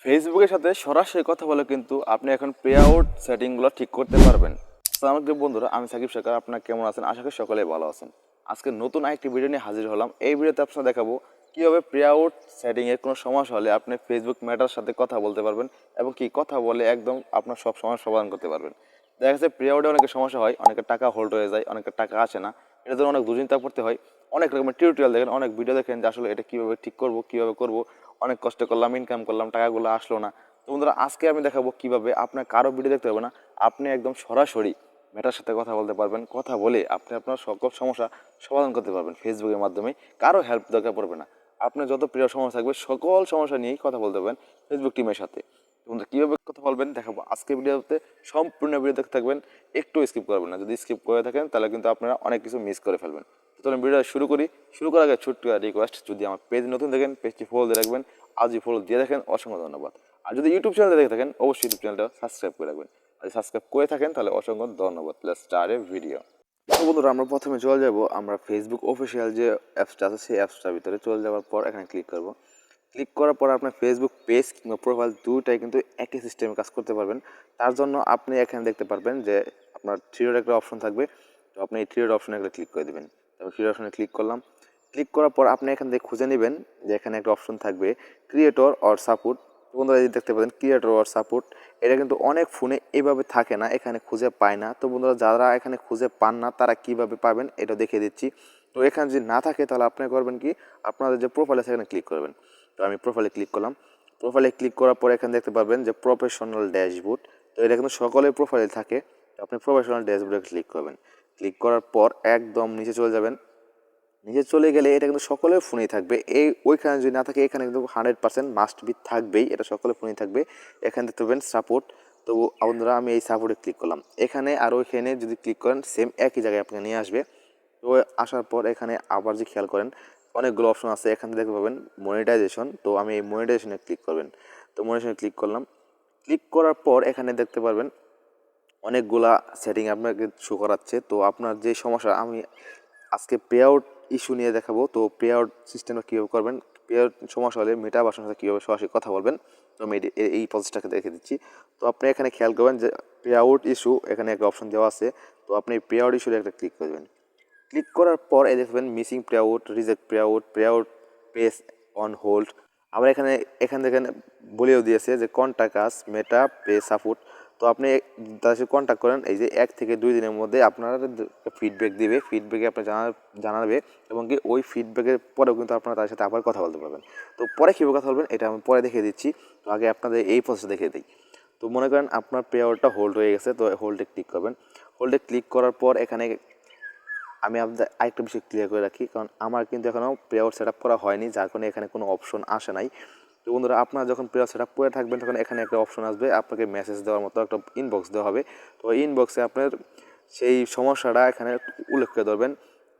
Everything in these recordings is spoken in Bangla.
ফেসবুকের সাথে সরাসরি কথা বলে কিন্তু আপনি এখন পে আউট সেটিংগুলো ঠিক করতে পারবেন। আসসালামু আলাইকুম বন্ধুরা, আমি সাকিব শেখার। আপনারা কেমন আছেন? আশা করি সকলেই ভালো আছেন। আজকে নতুন আরেকটি ভিডিও নিয়ে হাজির হলাম। এই ভিডিওতে আপনারা দেখাবো কীভাবে পে আউট সেটিংয়ের কোনো সমস্যা হলে আপনি ফেসবুক মেটার সাথে কথা বলতে পারবেন এবং কি কথা বলে একদম আপনার সব সমস্যার সমাধান করতে পারবেন। দেখা যাচ্ছে পে আউটে অনেকের সমস্যা হয়, অনেকের টাকা হোল্ড হয়ে যায়, অনেকের টাকা আসে না। এটার জন্য অনেক দুশ্চিন্তা পড়তে হয়। অনেক রকমের টিউটোরিয়াল দেখেন, অনেক ভিডিও দেখেন যে আসলে এটা কীভাবে ঠিক করবো, কীভাবে করবো। অনেক কষ্ট করলাম, ইনকাম করলাম, টাকাগুলো আসলো না। তো বন্ধুরা, আজকে আমি দেখাবো কিভাবে আপনার কারো ভিডিও দেখতে হবে না, আপনি একদম সরাসরি মেটার সাথে কথা বলতে পারবেন। কথা বলে আপনি আপনার সকল সমস্যা সমাধান করতে পারবেন ফেসবুকের মাধ্যমে। কারো হেল্প দরকার পড়বে না। আপনার যত প্রিয় সমস্যা থাকবে সকল সমস্যা নিয়েই কথা বলতে পারবেন ফেসবুক টিমের সাথে। তো বন্ধুরা, কীভাবে কথা বলবেন দেখাবো আজকে ভিডিওতে। সম্পূর্ণ ভিডিও দেখতে থাকবেন, একটু স্কিপ করবেন না। যদি স্কিপ করে থাকেন তাহলে কিন্তু আপনারা অনেক কিছু মিস করে ফেলবেন। তো চলুন ভিডিওটা শুরু করি। শুরু করার আগে ছোট্ট রিকোয়েস্ট, যদি আমার পেজ নতুন দেখেন পেজটি ফলো দিয়ে রাখবেন। আজই ফলো দিয়ে দেখেন, অসংখ্য ধন্যবাদ। আর যদি ইউটিউব চ্যানেলে দেখে থাকেন অবশ্যই ইউটিউব চ্যানেলটা সাবস্ক্রাইব করে রাখবেন। আর সাবস্ক্রাইব করে থাকেন তাহলে অসংখ্য ধন্যবাদ। প্লাস স্টার এ ভিডিও। তো বন্ধুরা, আমরা প্রথমে চলে যাব আমরা ফেসবুক অফিসিয়াল যে অ্যাপসটা আছে সেই অ্যাপসটার ভিতরে চলে যাওয়ার পর এখানে ক্লিক করব। ক্লিক করার পর আপনার ফেসবুক পেজ কিংবা প্রোফাইল দুটাই কিন্তু একই সিস্টেমে কাজ করতে পারবেন। তার জন্য আপনি এখানে দেখতে পারবেন যে আপনার থ্রি ডট একটা অপশন থাকবে। তো আপনি এই থ্রি ডট অপশনে একটা ক্লিক করে দেবেন। তারপর থ্রি ডট অপশনে ক্লিক করলাম। ক্লিক করার পর আপনি এখান থেকে খুঁজে নেবেন যে এখানে একটা অপশন থাকবে ক্রিয়েটর অর সাপোর্ট। বন্ধুরা, এই দেখতে পাবেন ক্রিয়েটর অর সাপোর্ট। এটা কিন্তু অনেক ফোনে এইভাবে থাকে না, এখানে খুঁজে পায় না। তো বন্ধুরা, যারা এখানে খুঁজে পান না তারা কিভাবে পাবেন এটা দেখিয়ে দিচ্ছি। তো এখানে যদি না থাকে তাহলে আপনি করবেন কি, আপনাদের যে প্রোফাইল আছে এখানে ক্লিক করবেন। তো আমি প্রোফাইলে ক্লিক করলাম। প্রোফাইলে ক্লিক করার পর এখানে দেখতে পাবেন যে প্রফেশনাল ড্যাশবোর্ড। তো এটা কিন্তু সকলের প্রোফাইলে থাকে। তো আপনি প্রফেশনাল ড্যাশবোর্ডে ক্লিক করবেন। ক্লিক করার পর একদম নিচে চলে যাবেন। নিচে চলে গেলে এটা কিন্তু সকলের ফোনেই থাকবে। ওইখানে যদি না থাকে এখানে কিন্তু 100% মাস্ট বি থাকবেই, এটা সকলের ফোনেই থাকবে। এখানে দেখতে পাবেন সাপোর্ট। তো বন্ধুরা, আমি এই সাপোর্টে ক্লিক করলাম। এখানে আর ওইখানে যদি ক্লিক করেন সেম একই জায়গায় আপনাকে নিয়ে আসবে। তো আসার পর এখানে আবার যে খেয়াল করেন অনেকগুলো অপশন আছে। এখানে দেখতে পাবেন মনিটাইজেশন। তো আমি এই মনিটাইজেশনে ক্লিক করবেন। তো মনিটাইজেশনে ক্লিক করলাম। ক্লিক করার পর এখানে দেখতে পারবেন অনেকগুলা সেটিং আপনাকে শো করাচ্ছে। তো আপনার যে সমস্যা, আমি আজকে পে আউট ইস্যু নিয়ে দেখাবো। তো পে আউট সিস্টেমটা কীভাবে করবেন, পে আউট সমস্যা হলে মেটা বাসার সাথে কীভাবে সরাসরি কথা বলবেন, তো আমি এই প্রসেসটাকে দেখে দিচ্ছি। তো আপনি এখানে খেয়াল করবেন যে পে আউট ইস্যু, এখানে একটা অপশন দেওয়া আছে। তো আপনি পে আউট ইস্যুতে একটা ক্লিক করবেন। ক্লিক করার পর এই দেখবেন missing pay out, reject pay out pace on hold. আবার এখানে দেখেন বলেও দিয়েছে যে কন্টাক্ট আস মেটা পে সাপোর্ট। তো আপনি তাদের সাথে কন্ট্যাক্ট করেন, এই যে 1 থেকে 2 দিনের মধ্যে আপনার ফিডব্যাক দিবে। ফিডব্যাকে আপনার জানাবে এবং কি ওই ফিডব্যাকের পরেও কিন্তু আপনারা তাদের সাথে আবার কথা বলতে পারবেন। তো পরে কীভাবে কথা বলবেন এটা আমি পরে দেখিয়ে দিচ্ছি। তো আগে আপনাদের এই প্রসেস দেখিয়ে দিই। তো মনে করেন আপনার পে আউটটা হোল্ড হয়ে গেছে। তো হোল্ডে ক্লিক করবেন। হোল্ডে ক্লিক করার পর এখানে আমি আপনাদের আরেকটা বিষয় ক্লিয়ার করে রাখি, কারণ আমার কিন্তু এখনও পে আউট সেট আপ করা হয়নি, যার কারণে এখানে কোনো অপশন আসে নাই। তো বন্ধুরা, আপনারা যখন পে আউট সেট আপ করে থাকবেন তখন এখানে একটা অপশন আসবে, আপনাকে মেসেজ দেওয়ার মতো একটা ইনবক্স দেওয়া হবে। তো ওই ইনবক্সে আপনার সেই সমস্যাটা এখানে উল্লেখ করে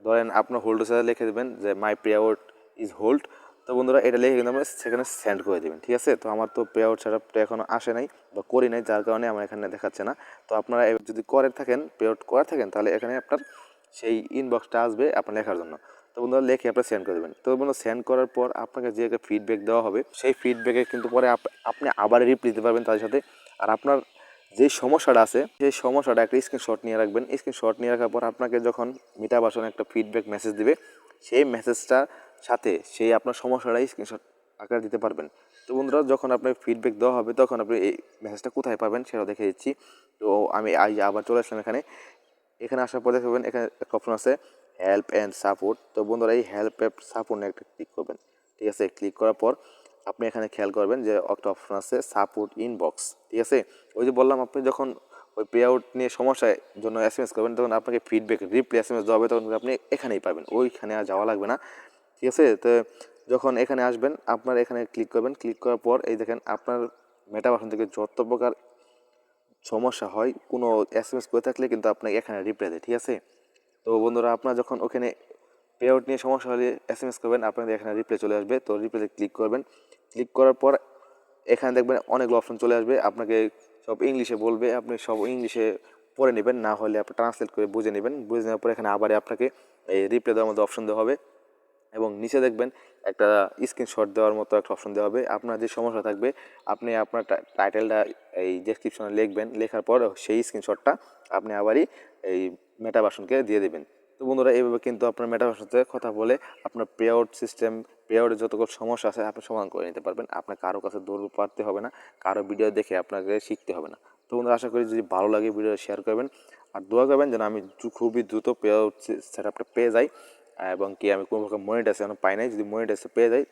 ধরেন আপনার হোল্ড সাথে লিখে দেবেন যে মাই পে আউট ইজ হোল্ড। তো বন্ধুরা, এটা লিখে কিন্তু আমরা সেখানে সেন্ড করে দেবেন, ঠিক আছে। তো আমার তো পে আউট সেট আপটা এখনও আসে নাই বা করি নাই, যার কারণে আমার এখানে দেখাচ্ছে না। তো আপনারা যদি করে থাকেন, পে আউট করে থাকেন, তাহলে এখানে আপনার সেই ইনবক্সটা আসবে আপনার লেখার জন্য। তো বন্ধুরা, লিখে আপনার সেন্ড করে দেবেন। তো বন্ধুরা, সেন্ড করার পর আপনাকে যে একটা ফিডব্যাক দেওয়া হবে সেই ফিডব্যাকে কিন্তু পরে আপনি আবার রিপ্লাই দিতে পারবেন তাদের সাথে। আর আপনার যে সমস্যাটা আছে সেই সমস্যাটা একটা স্ক্রিনশট নিয়ে রাখবেন। স্ক্রিনশট নিয়ে রাখার পর আপনাকে যখন মিটা বাসনে একটা ফিডব্যাক মেসেজ দিবে, সেই মেসেজটার সাথে সেই আপনার সমস্যাটাই স্ক্রিনশট আকারে দিতে পারবেন। তো বন্ধুরা, যখন আপনার ফিডব্যাক দেওয়া হবে তখন আপনি এই মেসেজটা কোথায় পাবেন সেটাও দেখে দিচ্ছি। তো আমি আবার চলে আসলাম এখানে আসার পর দেখবেন এখানে একটা অপশন আছে হেল্প অ্যান্ড সাপোর্ট। তো বন্ধুরা, এই হেল্প অ্যান্ড সাপোর্ট নিয়ে একটা ক্লিক করবেন, ঠিক আছে। ক্লিক করার পর আপনি এখানে খেয়াল করবেন যে একটা অপশন আছে সাপোর্ট ইনবক্স, ঠিক আছে। ওই যে বললাম, আপনি যখন ওই পে আউট নিয়ে সমস্যার জন্য এসএমএস করবেন তখন আপনাকে ফিডব্যাক রিপ্লাই এসএমএস দেওয়া হবে, তখন আপনি এখানেই পাবেন, ওইখানে আর যাওয়া লাগবে না, ঠিক আছে। তো যখন এখানে আসবেন আপনার এখানে ক্লিক করবেন। ক্লিক করার পর এই দেখেন আপনার মেটা বাসন থেকে যত প্রকার সমস্যা হয় কোনো এসএমএস করে থাকলে কিন্তু আপনাকে এখানে রিপ্লাই দেয়, ঠিক আছে। তো বন্ধুরা, আপনারা যখন ওখানে পে আউট নিয়ে সমস্যা হলে এসএমএস করবেন, আপনাদের এখানে রিপ্লাই চলে আসবে। তো রিপ্লাইতে ক্লিক করবেন। ক্লিক করার পর এখানে দেখবেন অনেকগুলো অপশন চলে আসবে, আপনাকে সব ইংলিশে বলবে, আপনি সব ইংলিশে পড়ে নেবেন, না হলে আপনি ট্রান্সলেট করে বুঝে নেবেন। বুঝে নেওয়ার পর এখানে আবার আপনাকে এই রিপ্লাই দেওয়ার মধ্যে অপশন দেওয়া হবে এবং নিচে দেখবেন একটা স্ক্রিনশট দেওয়ার মতো একটা অপশন দেওয়া হবে। আপনার যে সমস্যা থাকবে আপনি আপনার টাইটেলটা এই ডেসক্রিপশনে লিখবেন, লেখার পর সেই স্ক্রিনশটটা আপনি আবারই এই মেটা ভার্সনকে দিয়ে দেবেন। তো বন্ধুরা এইভাবে কিন্তু আপনার মেটা ভার্সনের সাথে কথা বলে আপনার পে আউট সিস্টেম, পে আউটের যতগুলো সমস্যা আছে আপনি সমাধান করে নিতে পারবেন। আপনার কারো কাছে দৌড় পারতে হবে না, কারো ভিডিও দেখে আপনাকে শিখতে হবে না। তো বন্ধুরা আশা করি যদি ভালো লাগে ভিডিও শেয়ার করবেন আর দোয়া করবেন যেন আমি খুবই দ্রুত পে আউট সেট আপটা পেয়ে যাই এবং কি আমি কোনো প্রকার মনিটাইজেশন পাই নাই। যদি মনিটাইজেশন পেয়ে যাই